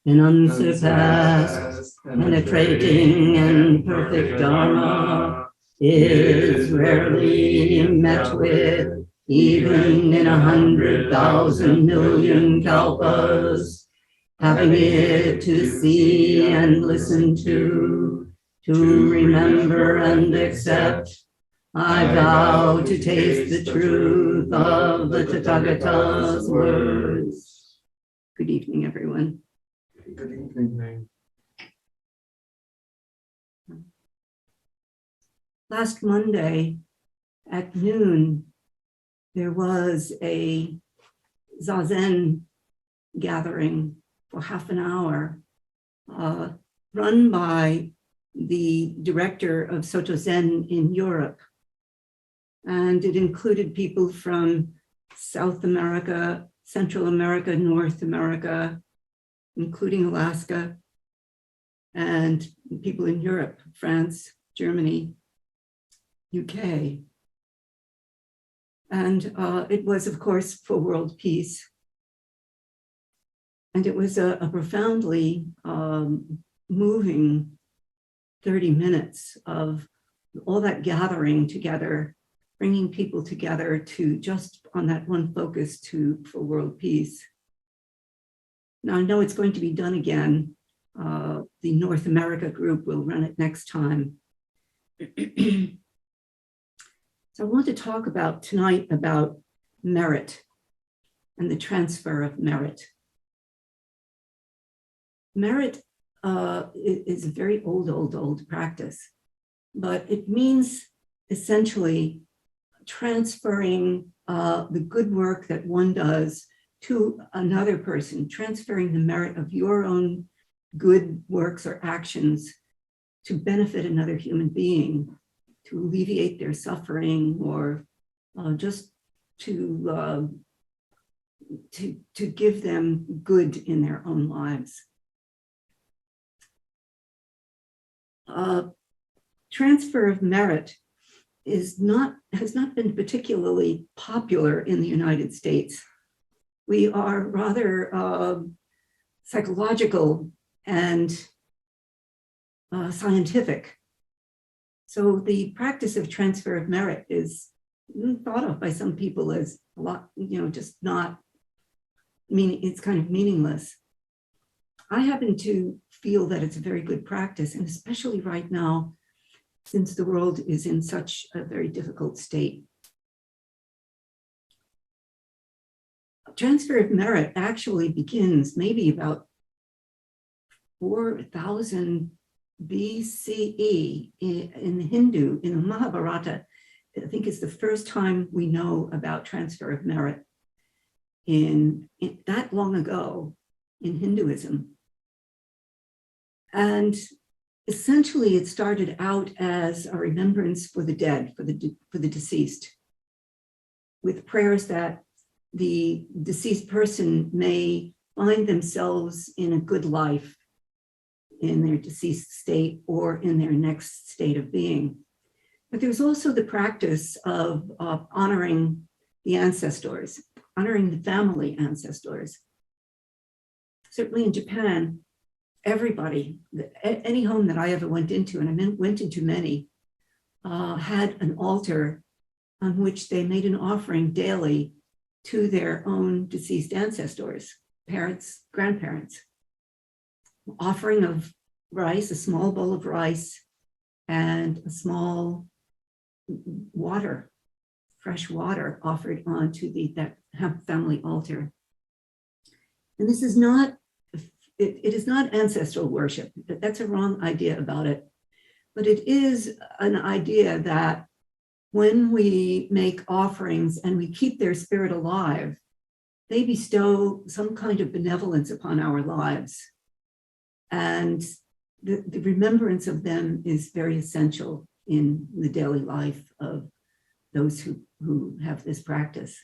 in unsurpassed, penetrating and perfect Dharma is rarely met with, even in 100,000 million kalpas. Having it to see and listen to remember and accept, I vow to taste the truth of the Tathagata's words. Good evening, everyone. Good evening. Last Monday at noon, there was a Zazen gathering for half an hour, run by the director of Soto Zen in Europe. And it included people from South America, Central America, North America, including Alaska, and people in Europe, France, Germany, UK. And it was, of course, for world peace. And it was a profoundly moving 30 minutes of all that gathering together, bringing people together to just on that one focus for world peace. Now, I know it's going to be done again. The North America group will run it next time. So I want to talk about tonight about merit and the transfer of merit. Merit is a very old practice, but it means essentially transferring the good work that one does to another person, transferring the merit of your own good works or actions to benefit another human being, to alleviate their suffering, or just to give them good in their own lives. Transfer of merit has not been particularly popular in the United States. We are rather psychological and scientific. So the practice of transfer of merit is thought of by some people as a lot, just not it's kind of meaningless. I happen to feel that it's a very good practice, and especially right now, since the world is in such a very difficult state. Transfer of merit actually begins maybe about 4,000 BCE in Hindu, in the Mahabharata. I think it's the first time we know about transfer of merit in that long ago in Hinduism. And essentially it started out as a remembrance for the dead, for the deceased, with prayers that the deceased person may find themselves in a good life in their deceased state or in their next state of being. But there's also the practice of honoring the ancestors, honoring the family ancestors. Certainly in Japan, everybody, any home that I ever went into, and I went into many, had an altar on which they made an offering daily to their own deceased ancestors, parents, grandparents. Offering of rice, a small bowl of rice, and a small water, fresh water offered onto that family altar. And this is not, it is not ancestral worship. That's a wrong idea about it. But it is an idea that when we make offerings and we keep their spirit alive, they bestow some kind of benevolence upon our lives. And the remembrance of them is very essential in the daily life of those who have this practice.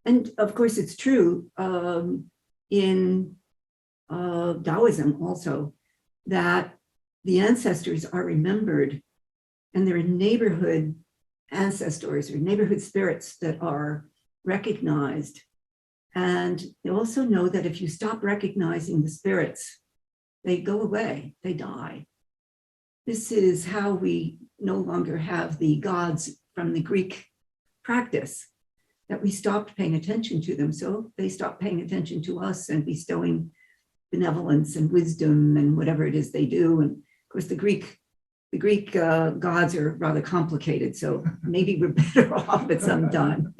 And of course, it's true in Taoism also, that the ancestors are remembered, and there are neighborhood ancestors or neighborhood spirits that are recognized And they also know that if you stop recognizing the spirits, they go away, they die. This is how we no longer have the gods from the Greek practice, that we stopped paying attention to them. So they stopped paying attention to us and bestowing benevolence and wisdom and whatever it is they do. And of course, the Greek gods are rather complicated. So maybe we're better off at some time,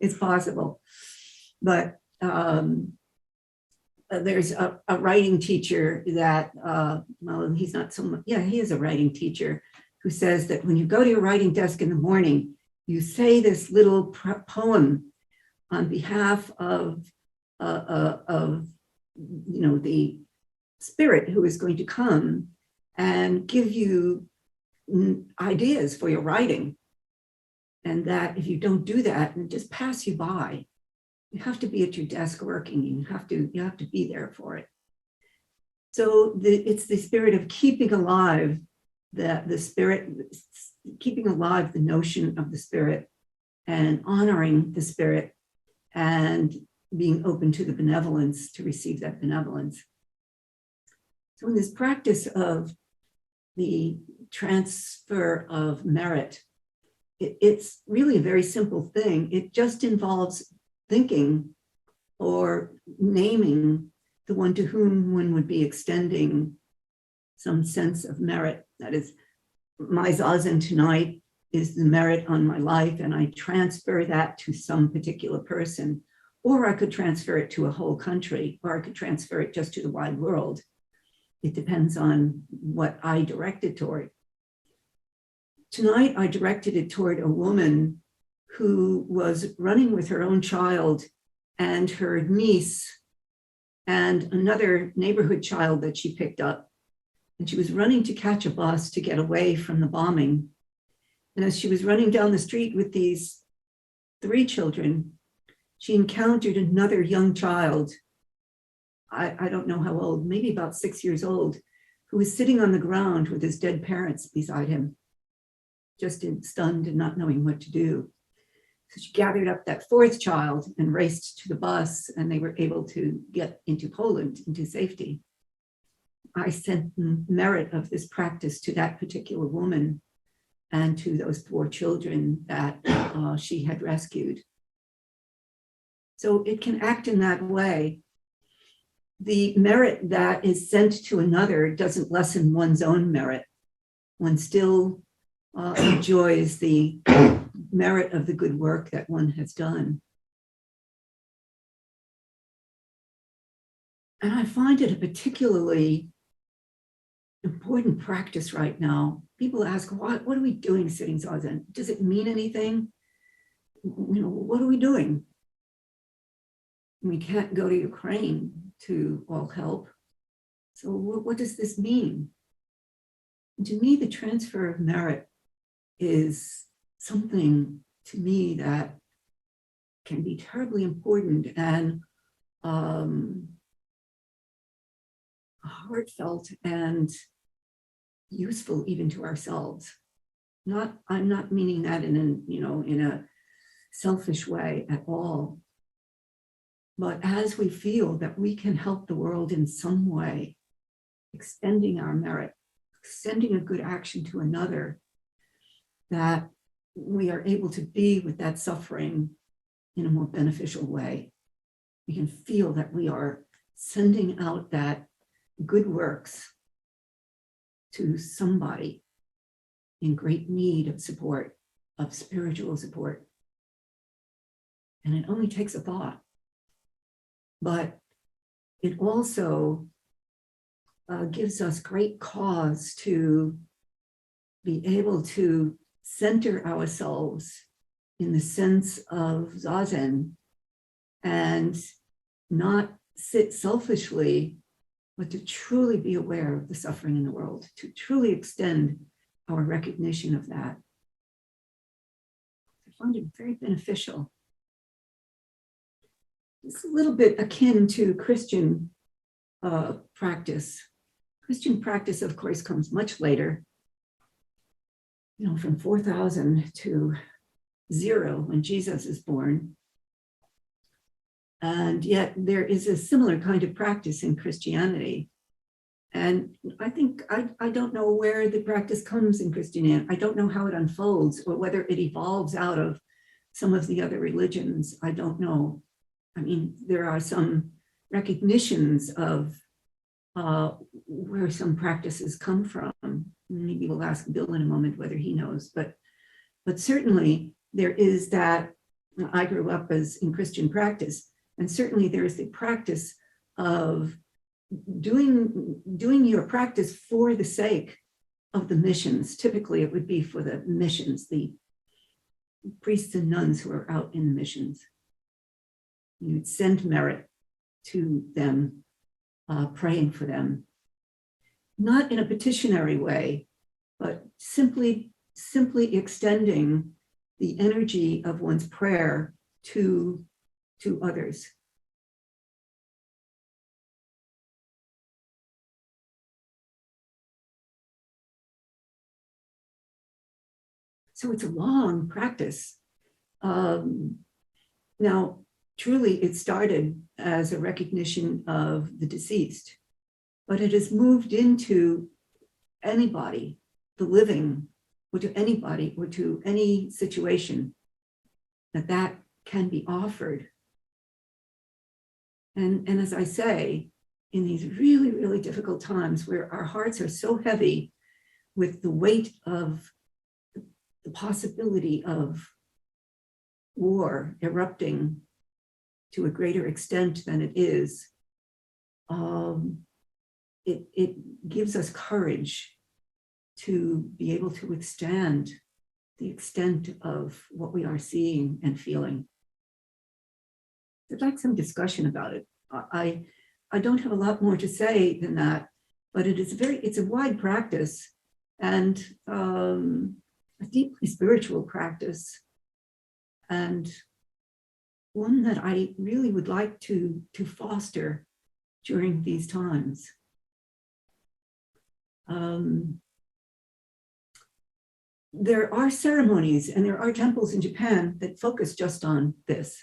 it's possible. But there's a writing teacher that, well, he's not so much, yeah, he is a writing teacher who says that when you go to your writing desk in the morning, you say this little poem on behalf of the spirit who is going to come and give you ideas for your writing. And that if you don't do that and just pass you by, you have to be at your desk working. You have to be there for it. So it's the spirit of keeping alive keeping alive the notion of the spirit and honoring the spirit and being open to the benevolence, to receive that benevolence. So in this practice of the transfer of merit, it's really a very simple thing. It just involves thinking or naming the one to whom one would be extending some sense of merit. That is, my zazen tonight is the merit on my life, and I transfer that to some particular person, or I could transfer it to a whole country, or I could transfer it just to the wide world. It depends on what I direct it toward. Tonight, I directed it toward a woman who was running with her own child and her niece and another neighborhood child that she picked up. And she was running to catch a bus to get away from the bombing. And as she was running down the street with these 3 children, she encountered another young child, I don't know how old, maybe about 6 years old, who was sitting on the ground with his dead parents beside him, just stunned and not knowing what to do. So she gathered up that 4th child and raced to the bus, and they were able to get into Poland, into safety. I sent the merit of this practice to that particular woman and to those 4 children that she had rescued. So it can act in that way. The merit that is sent to another doesn't lessen one's own merit. One still enjoys the merit of the good work that one has done. And I find it a particularly important practice right now. People ask, what are we doing sitting zazen? Does it mean anything? What are we doing? We can't go to Ukraine to all help. So what does this mean? And to me, the transfer of merit is something to me that can be terribly important and heartfelt and useful even to ourselves. I'm not meaning that in a selfish way at all. But as we feel that we can help the world in some way, extending our merit, extending a good action to another, that we are able to be with that suffering in a more beneficial way. We can feel that we are sending out that good works to somebody in great need of support, of spiritual support. And it only takes a thought. But it also gives us great cause to be able to center ourselves in the sense of zazen and not sit selfishly, but to truly be aware of the suffering in the world, to truly extend our recognition of that. I find it very beneficial. It's a little bit akin to Christian practice. Christian practice, of course, comes much later, from 4,000 to 0 when Jesus is born. And yet there is a similar kind of practice in Christianity. And I think, I don't know where the practice comes in Christianity. I don't know how it unfolds or whether it evolves out of some of the other religions. I don't know. I mean, there are some recognitions of where some practices come from. Maybe we'll ask Bill in a moment whether he knows, but certainly there is that. I grew up as in Christian practice, and certainly there is the practice of doing your practice for the sake of the missions. Typically, it would be for the missions, the priests and nuns who are out in the missions. You'd send merit to them, praying for them, not in a petitionary way, but simply extending the energy of one's prayer to others. So it's a long practice. Now, truly, it started as a recognition of the deceased, but it has moved into anybody, the living, or to anybody, or to any situation that can be offered. And as I say, in these really, really difficult times where our hearts are so heavy with the weight of the possibility of war erupting to a greater extent than it is, it gives us courage to be able to withstand the extent of what we are seeing and feeling. I'd like some discussion about it. I don't have a lot more to say than that, but it's a wide practice and a deeply spiritual practice, and one that I really would like to foster during these times. There are ceremonies and there are temples in Japan that focus just on this.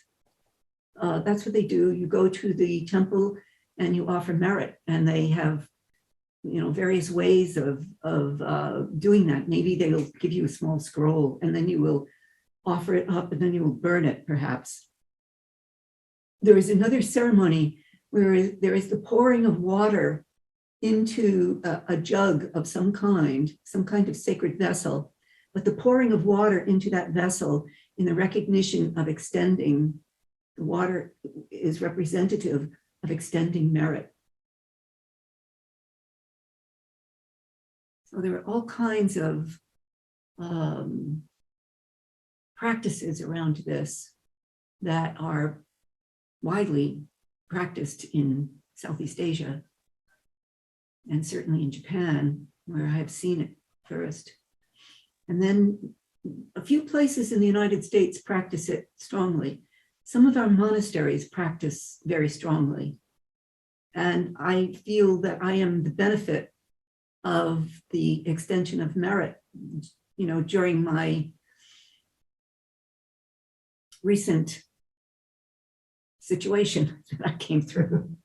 That's what they do. You go to the temple and you offer merit, and they have, various ways of doing that. Maybe they'll give you a small scroll, and then you will offer it up, and then you will burn it, perhaps. There is another ceremony where there is the pouring of water into a jug of some kind of sacred vessel, but the pouring of water into that vessel in the recognition of extending, the water is representative of extending merit. So there are all kinds of practices around this that are widely practiced in Southeast Asia, and certainly in Japan, where I have seen it first. And then a few places in the United States practice it strongly. Some of our monasteries practice very strongly. And I feel that I am the benefit of the extension of merit, during my recent situation that I came through.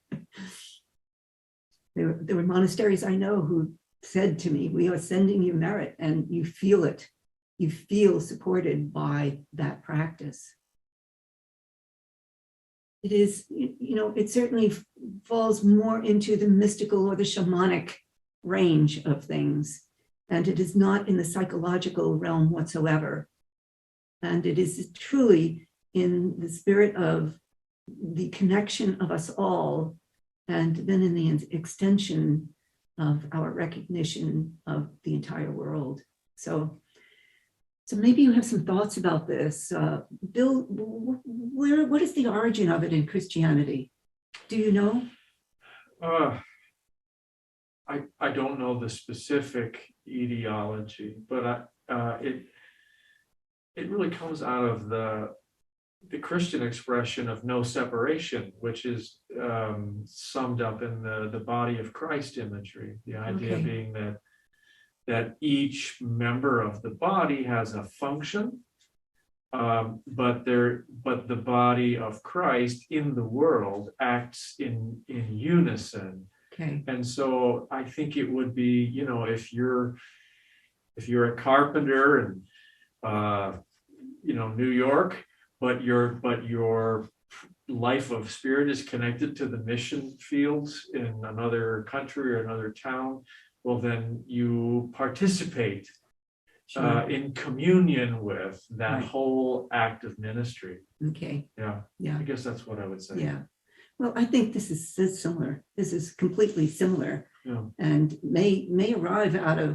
There were monasteries I know who said to me, "We are sending you merit," and you feel it. You feel supported by that practice. It is, it certainly falls more into the mystical or the shamanic range of things, and it is not in the psychological realm whatsoever. And it is truly in the spirit of the connection of us all, and then in the extension of our recognition of the entire world. So maybe you have some thoughts about this. Bill, what is the origin of it in Christianity? Do you know? I don't know the specific etiology, but it really comes out of the Christian expression of no separation, which is summed up in the body of Christ imagery. The idea being that each member of the body has a function, but the body of Christ in the world acts in unison. Okay. And so I think it would be, if you're a carpenter in New York, but your life of spirit is connected to the mission fields in another country or another town, well, then you participate Sure. in communion with that Right. whole act of ministry. Okay. Yeah, Yeah. I guess that's what I would say. Yeah. Well, I think this is similar. This is completely similar, Yeah. and may arrive out of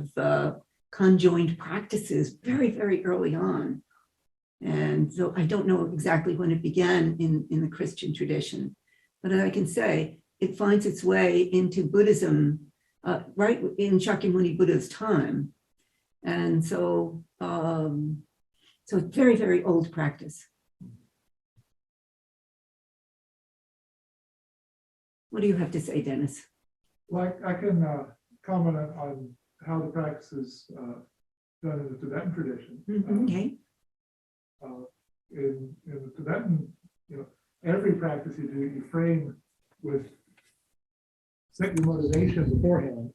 conjoined practices very, very early on. And so I don't know exactly when it began in the Christian tradition, but I can say it finds its way into Buddhism right in Shakyamuni Buddha's time. And so, so it's very, very old practice. What do you have to say, Dennis? Well, I can comment on how the practice is done in the Tibetan tradition. Okay. In the Tibetan, every practice you do, you frame with set your motivation beforehand.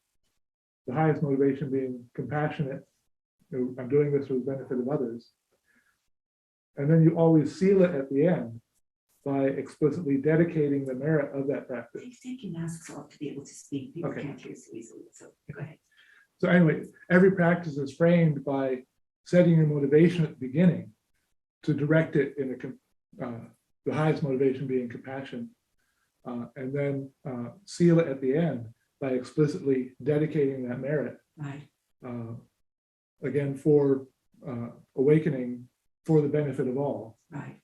The highest motivation being compassionate. I'm doing this for the benefit of others. And then you always seal it at the end by explicitly dedicating the merit of that practice. Please take your masks off to be able to speak. People Okay. can't hear so easily. So go ahead. So anyway, every practice is framed by setting your motivation at the beginning to direct it in the highest motivation being compassion, and then seal it at the end by explicitly dedicating that merit, Right. again, for awakening for the benefit of all. Right.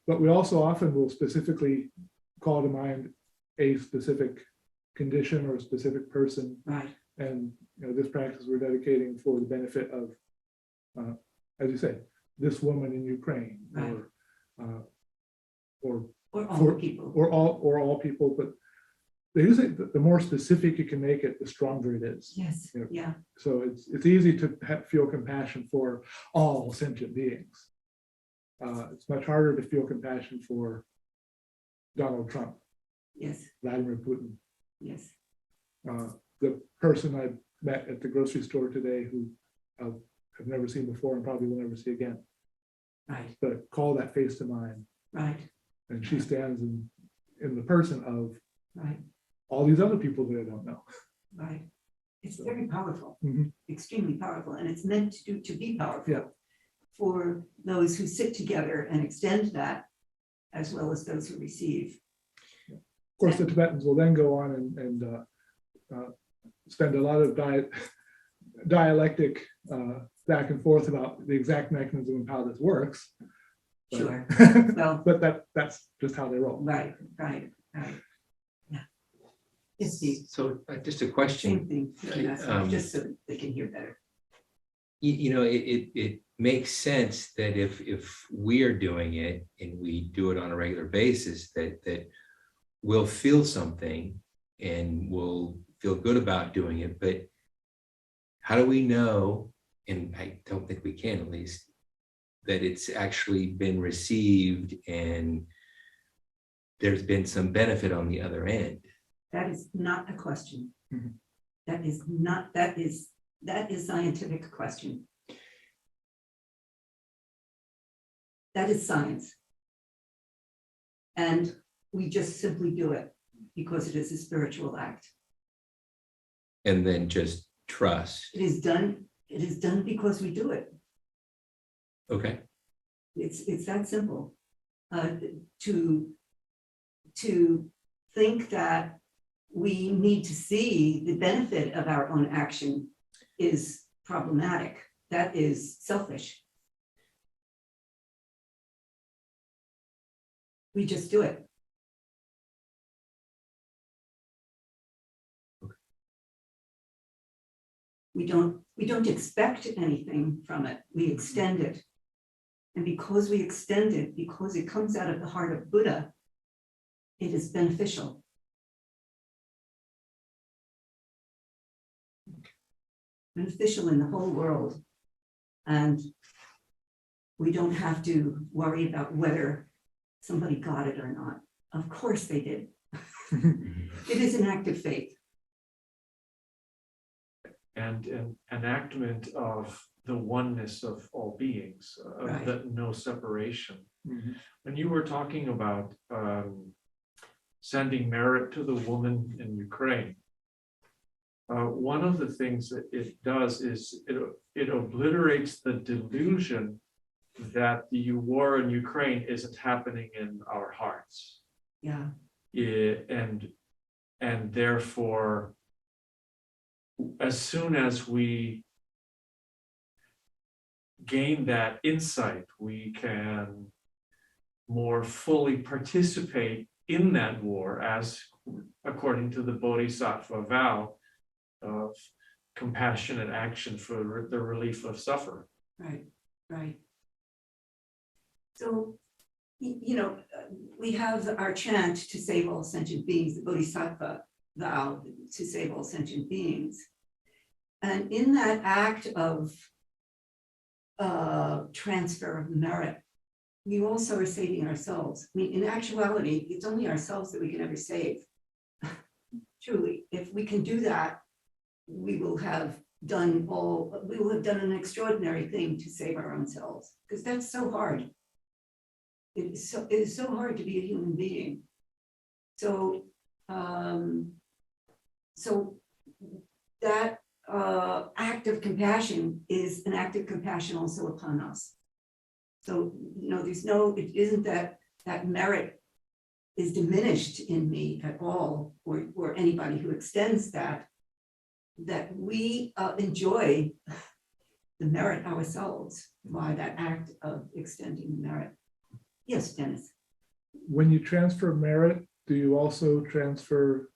But we also often will specifically call to mind a specific condition or a specific person. Right. And this practice we're dedicating for the benefit of, as you say, this woman in Ukraine, Right. or Or all For- the people. or all people. But they use it. The more specific you can make it, the stronger it is. Yes. Yeah. Yeah. So it's easy to feel compassion for all sentient beings. It's much harder to feel compassion for Donald Trump, Yes. Vladimir Putin, Yes. the person I met at the grocery store today who I've never seen before and probably will never see again. Right. But call that face to mind, Right. and she stands in the person of Right. all these other people that I don't know. Right. It's very powerful, Mhm. extremely powerful, and it's meant to be powerful Yeah. for those who sit together and extend that, as well as those who receive. Of course, the Tibetans will then go on and spend a lot of dialectic back and forth about the exact mechanism of how this works. But- Sure. Well, but that's just how they roll. right. Yeah. It's the So just a question, same thing, Um, just so that they can hear better. it makes sense that if we are doing it and we do it on a regular basis, that we'll feel something and we'll feel good about doing it. But how do we know, and I don't think we can at least, that it's actually been received and there's been some benefit on the other end? That is not a question. Mhm. That is scientific question. That is science. And we just simply do it because it is a spiritual act. And then just trust. It is done because we do it. Okay. It's that simple. To think that we need to see the benefit of our own action is problematic. That is selfish. We just do it. We don't expect anything from it. We extend it. And because we extend it, because it comes out of the heart of Buddha, it is beneficial. Beneficial in the whole world. And We don't have to worry about whether somebody got it or not. Of course they did. It is an act of faith. And an enactment of the oneness of all beings, of Right. the no separation. Mhm. When you were talking about sending merit to the woman in Ukraine, one of the things that it does is it obliterates the delusion that the war in Ukraine isn't happening in our hearts. Yeah, And therefore, as soon as we gain that insight, we can more fully participate in that war, as according to the Bodhisattva vow of compassionate action for the relief of suffering. right, right. So, we have our chant to save all sentient beings, the Bodhisattva vow to save all sentient beings. And in that act of transfer of merit, we also are saving ourselves. I mean, in actuality, it's only ourselves that we can ever save. Truly, if we can do that, we will have done an extraordinary thing to save our own selves, because that's so hard. It is so hard to be a human being. So, that act of compassion is an act of compassion also upon us. So, it isn't that merit is diminished in me at all, or anybody who extends that we enjoy the merit ourselves by that act of extending the merit. Yes, Dennis. When you transfer merit, do you also transfer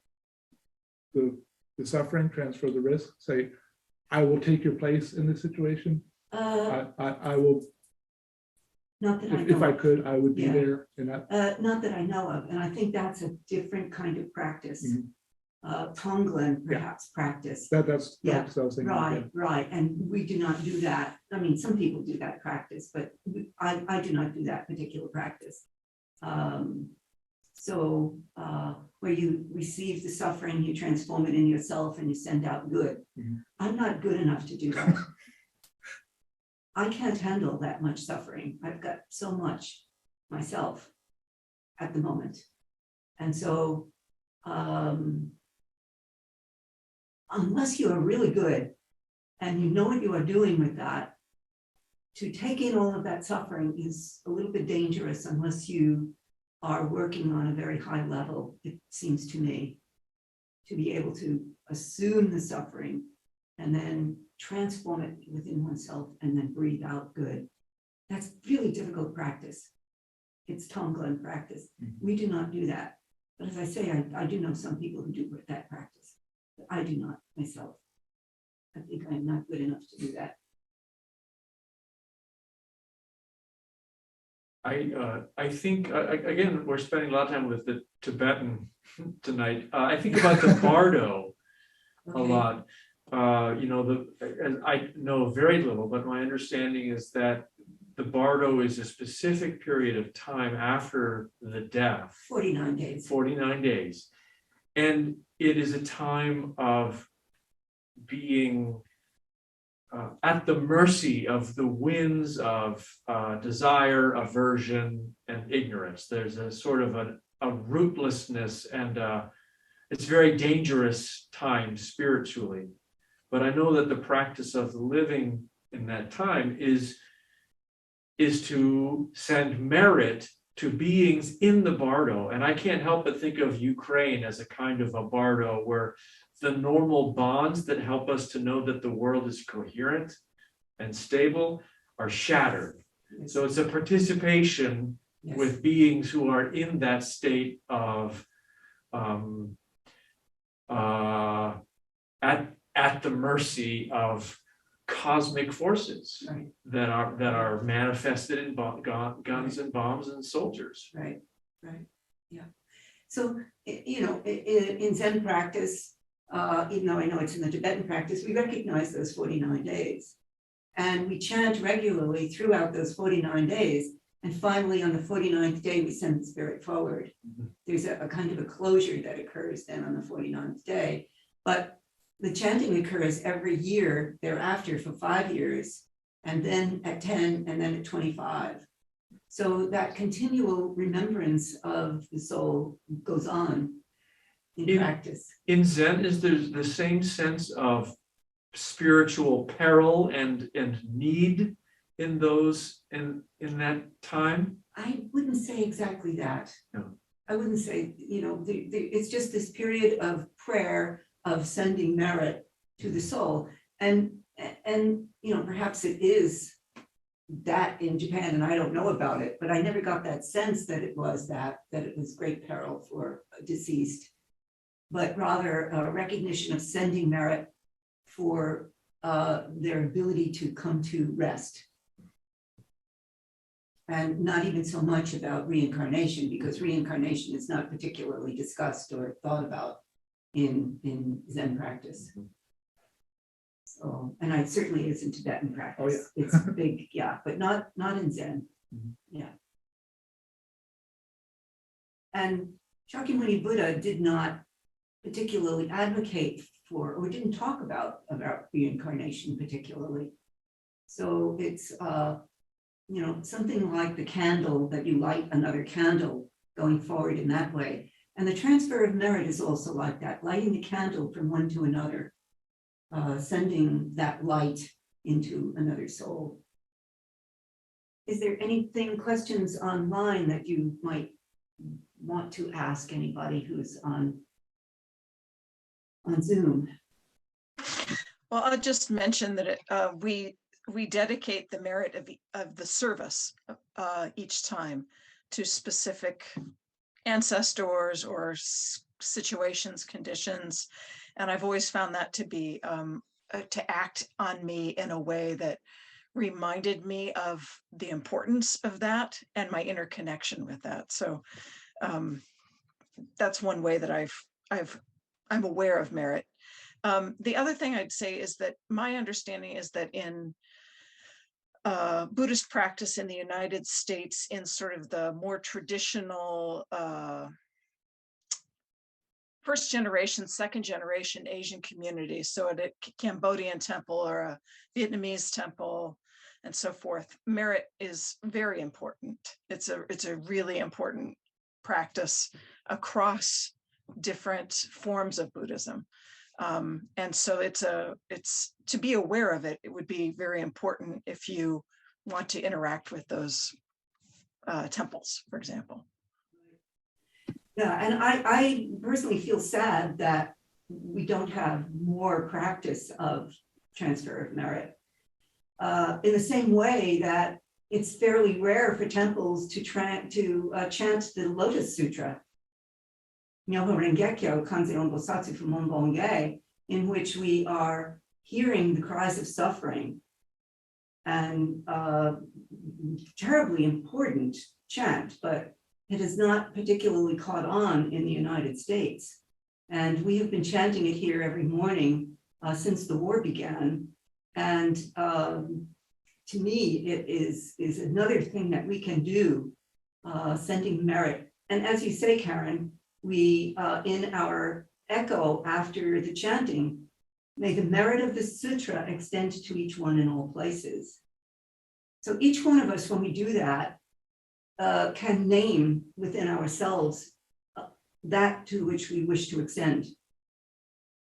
the suffering, transfer the risk? Say, I will take your place in this situation. I will, Not that I if know I of. could, I would be Yeah. there in that. Not that I know of, and I think that's a different kind of practice. Mhm. Tonglen perhaps practice. That's Yeah, what I was thinking. Right, and we do not do that. I mean, some people do that practice, but I do not do that particular practice. Where you receive the suffering, you transform it in yourself and you send out good. Mhm. I'm not good enough to do that. I can't handle that much suffering. I've got so much myself at the moment. And so, unless you are really good and you know what you are doing with that, to take in all of that suffering is a little bit dangerous unless you are working on a very high level, it seems to me, to be able to assume the suffering and then transform it within oneself and then breathe out good. That's really difficult practice. It's Tonglen practice. We do not do that. But as I say, I do know some people who do that practice. But I do not myself. I think I'm not good enough to do that. I think, again, we're spending a lot of time with the Tibetan tonight. I think about the Bardo a Okay. lot. And I know very little, but my understanding is that the Bardo is a specific period of time after the death. 49 days. 49 days. And it is a time of being at the mercy of the winds of desire, aversion, and ignorance. There's a sort of a rootlessness, and it's very dangerous time spiritually. But I know that the practice of living in that time is to send merit to beings in the Bardo. And I can't help but think of Ukraine as a kind of a Bardo where the normal bonds that help us to know that the world is coherent and stable are shattered. Yes. So it's a participation Yes. with beings who are in that state of at the mercy of cosmic forces Right, that are manifested in guns and bombs and soldiers. right, yeah. So, in Zen practice, even though I know it's in the Tibetan practice, we recognize those 49 days. And we chant regularly throughout those 49 days. And finally, on the 49th day, we send the spirit forward. There's a kind of a closure that occurs then on the 49th day. But the chanting occurs every year thereafter for 5 years, and then at 10, and then at 25. So that continual remembrance of the soul goes on in practice. In Zen, is there the same sense of spiritual peril and need in those in that time? I wouldn't say exactly that. No. I wouldn't say, it's just this period of prayer, of sending merit to the soul. And perhaps it is that in Japan, and I don't know about it, but I never got that sense that it was that it was great peril for a deceased, but rather a recognition of sending merit for their ability to come to rest. And not even so much about reincarnation, because reincarnation is not particularly discussed or thought about in Zen practice. So, and I certainly is in Tibetan practice. Oh, yeah. It's big, yeah, but not in Zen. Yeah. And Shakyamuni Buddha did not particularly advocate for, or didn't talk about reincarnation particularly. So it's something like the candle, that you light another candle going forward in that way. And the transfer of merit is also like that, lighting the candle from one to another, sending that light into another soul. Is there questions online that you might want to ask anybody who's on Zoom? Well, I'll just mention that we dedicate the merit of the service each time to specific ancestors or situations, conditions. And I've always found that to be, to act on me in a way that reminded me of the importance of that and my interconnection with that. So that's one way that I'm aware of merit. The other thing I'd say is that my understanding is that in Buddhist practice in the United States, in sort of the more traditional first generation, second generation Asian communities, so at a Cambodian temple or a Vietnamese temple and so forth, merit is very important. It's a really important practice across different forms of Buddhism. And so it's to be aware of it. It would be very important if you want to interact with those temples, for example. Yeah, and I personally feel sad that we don't have more practice of transfer of merit. In the same way that it's fairly rare for temples to chant the Lotus Sutra, Myoho Rengekyo, Kanzeon Bosatsu Fumon Bonge, in which we are hearing the cries of suffering, and terribly important chant, but it has not particularly caught on in the United States. And we have been chanting it here every morning since the war began. And to me, it is another thing that we can do, sending merit. And as you say, Karen, we, in our echo after the chanting, may the merit of the sutra extend to each one in all places. So each one of us, when we do that, can name within ourselves that to which we wish to extend.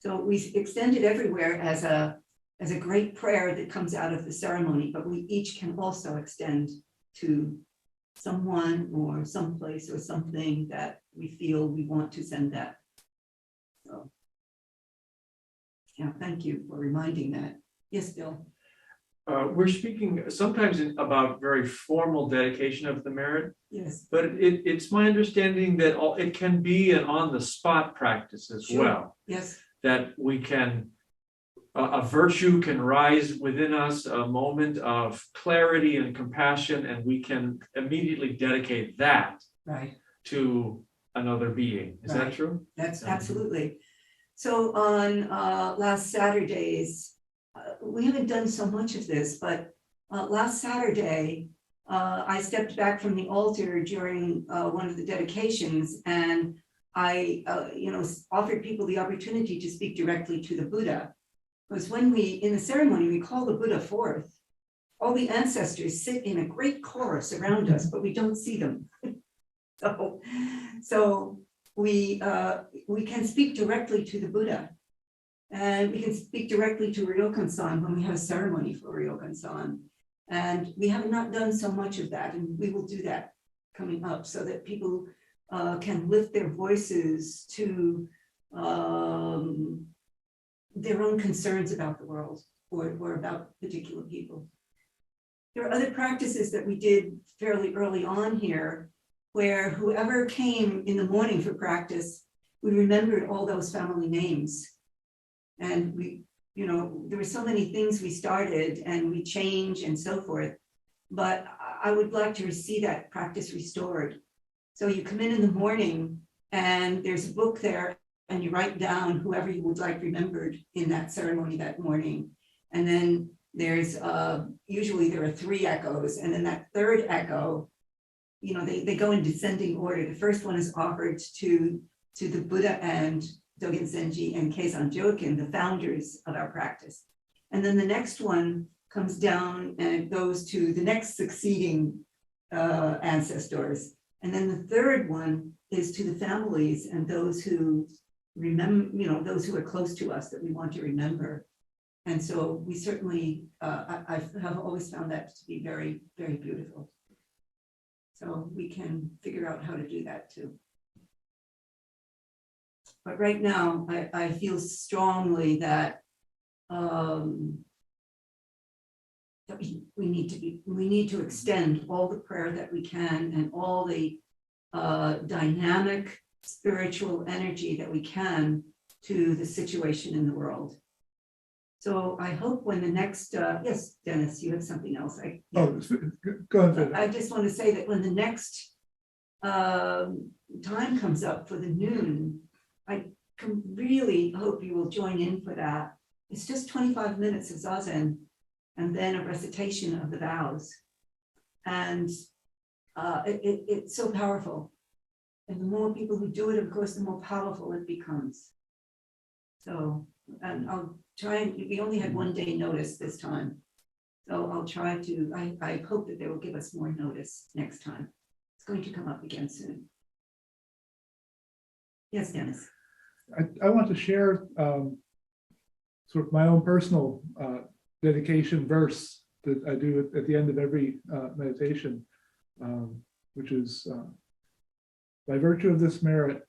So we extend it everywhere as a great prayer that comes out of the ceremony, but we each can also extend to someone or someplace or something that we feel we want to send that. So, yeah, thank you for reminding that. Yes, Bill. We're speaking sometimes about very formal dedication of the merit. Yes. But it's my understanding that it can be an on-the-spot practice as Sure. well. Yes. That we can, a virtue can rise within us, a moment of clarity and compassion, and we can immediately dedicate that Right. to another being. Is that Right. true? That's absolutely. So on last Saturday's we haven't done so much of this, but last Saturday, I stepped back from the altar during one of the dedications, and I, offered people the opportunity to speak directly to the Buddha. Because when in the ceremony, we call the Buddha forth, all the ancestors sit in a great chorus around us, but we don't see them. So we can speak directly to the Buddha. And we can speak directly to Ryokan-san when we have a ceremony for Ryokan-san. And we have not done so much of that, and we will do that coming up so that people can lift their voices to their own concerns about the world or about particular people. There are other practices that we did fairly early on here, where whoever came in the morning for practice, we remembered all those family names. And we, there were so many things we started and we changed and so forth, but I would like to see that practice restored. So you come in the morning and there's a book there and you write down whoever you would like remembered in that ceremony that morning. And then there's, usually there are 3 echoes, and then that third echo, they go in descending order. The first one is offered to the Buddha and Dogen Zenji and Keizan Jokin, the founders of our practice. And then the next one comes down and it goes to the next succeeding ancestors. And then the third one is to the families and those who remember, those who are close to us that we want to remember. And so we certainly, I have always found that to be very, very beautiful. So we can figure out how to do that too. But right now, I feel strongly that that we need to extend all the prayer that we can and all the dynamic spiritual energy that we can to the situation in the world. So I hope when the next, yes, Dennis, you have something else. Oh, go ahead. I just want to say that when the next time comes up for the noon, I can really hope you will join in for that. It's just 25 minutes of Zazen and then a recitation of the vows. And it's so powerful. And the more people who do it, of course, the more powerful it becomes. So, and I'll try, and we only had 1 day notice this time. So I'll try to, I hope that they will give us more notice next time. It's going to come up again soon. Yes, Dennis. I want to share sort of my own personal dedication verse that I do at the end of every meditation, which is, by virtue of this merit,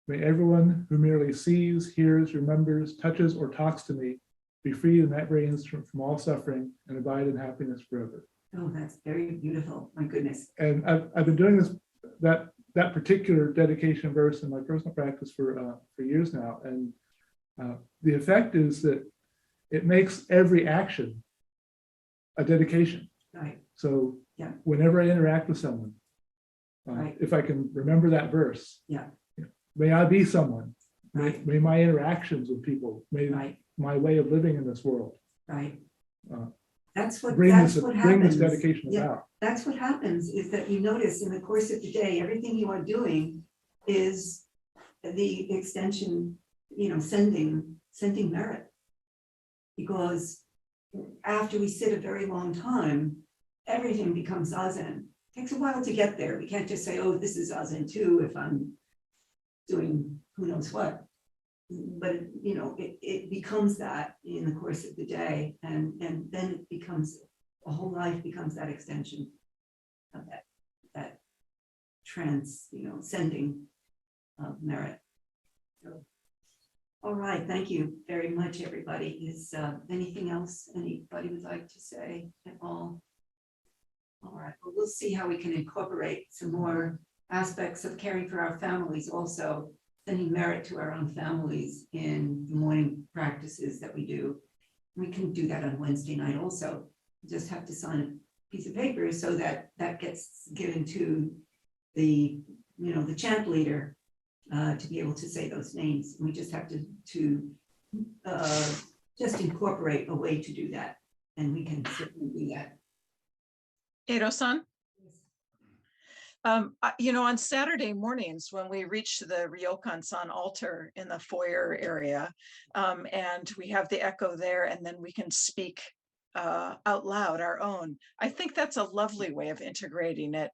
may everyone who merely sees, hears, remembers, touches, or talks to me be freed and that reigns from all suffering and abide in happiness forever. Oh, that's very beautiful. My goodness. And I've been doing this, that particular dedication verse in my personal practice for years now. And the effect is that it makes every action a dedication. Right. So yeah, whenever I interact with someone, right, if I can remember that verse, yeah, may I be someone, right, may my interactions with people, may right, my way of living in this world right. That's what bring happens. this dedication about. That's what happens, is that you notice in the course of the day, everything you are doing is the extension, sending merit. Because after we sit a very long time, everything becomes Zazen. It takes a while to get there. We can't just say, oh, this is Zazen too, if I'm doing who knows what. But it becomes that in the course of the day, and then it becomes, a whole life becomes that extension of that sending of merit. So, all right, thank you very much, everybody. Is anything else anybody would like to say at all? All right, well, we'll see how we can incorporate some more aspects of caring for our families, also sending merit to our own families in the morning practices that we do. We can do that on Wednesday night also. We just have to sign a piece of paper so that gets given to the chant leader to be able to say those names. And we just have to just incorporate a way to do that. And we can certainly do that. Eido-san? On Saturday mornings when we reach the Ryokan-san altar in the foyer area, and we have the echo there, and then we can speak out loud our own. I think that's a lovely way of integrating it,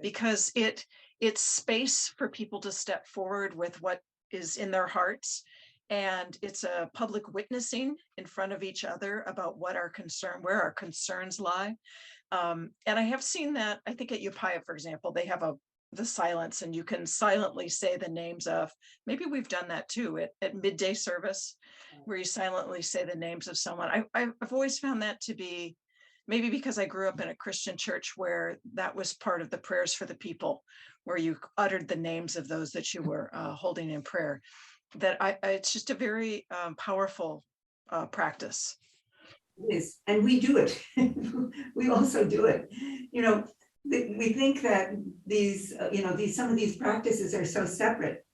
because it's space for people to step forward with what is in their hearts. And it's a public witnessing in front of each other about what our where our concerns lie. And I have seen that, I think at Upaya, for example, they have the silence, and you can silently say the names of, maybe we've done that too at midday service, where you silently say the names of someone. I've always found that to be, maybe because I grew up in a Christian church where that was part of the prayers for the people, where you uttered the names of those that you were holding in prayer, that it's just a very powerful practice. It is, and we do it. We also do it. We think that some of these practices are so separate.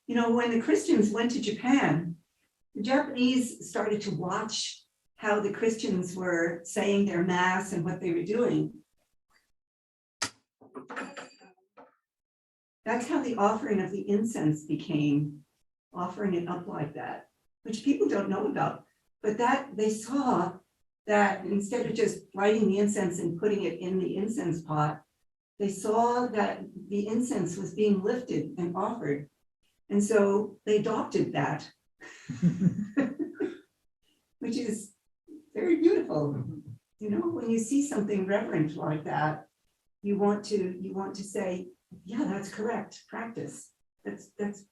When the Christians went to Japan, the Japanese started to watch how the Christians were saying their mass and what they were doing. That's how the offering of the incense became, offering it up like that, which people don't know about. But that they saw that instead of just lighting the incense and putting it in the incense pot, they saw that the incense was being lifted and offered. And so they adopted that, which is very beautiful. When you see something reverent like that, you want to say, yeah, that's correct practice. That's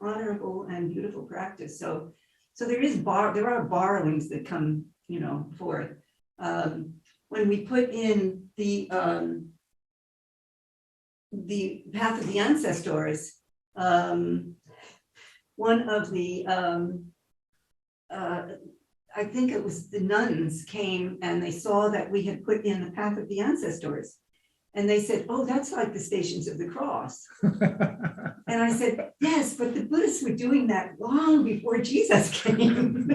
honorable and beautiful practice. So there are borrowings that come forth. When we put in the path of the ancestors, one of the I think it was the nuns came and they saw that we had put in the path of the ancestors, and they said, "Oh, that's like the Stations of the Cross." And I said, "Yes, but the Buddhists were doing that long before Jesus came."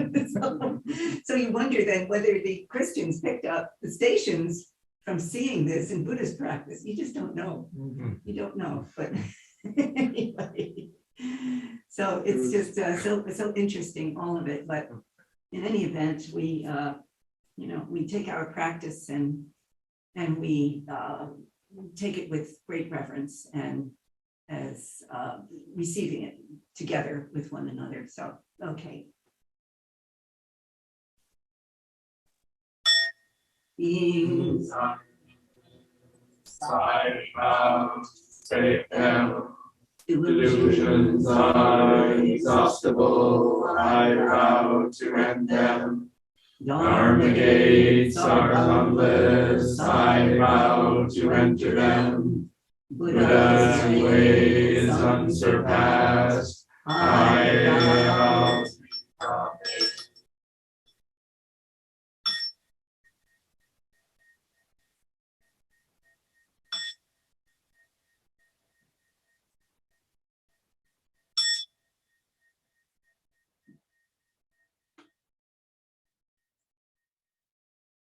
So you wonder then whether the Christians picked up the stations from seeing this in Buddhist practice. You just don't know. You don't know. But anyway, so it's just so interesting, all of it. But in any event, we take our practice and we take it with great reverence and as receiving it together with one another. So, okay. Beings delusions are inexhaustible, I vow to end them. Dharma gates are boundless, I vow to enter them. Buddha's way is unsurpassed, I vow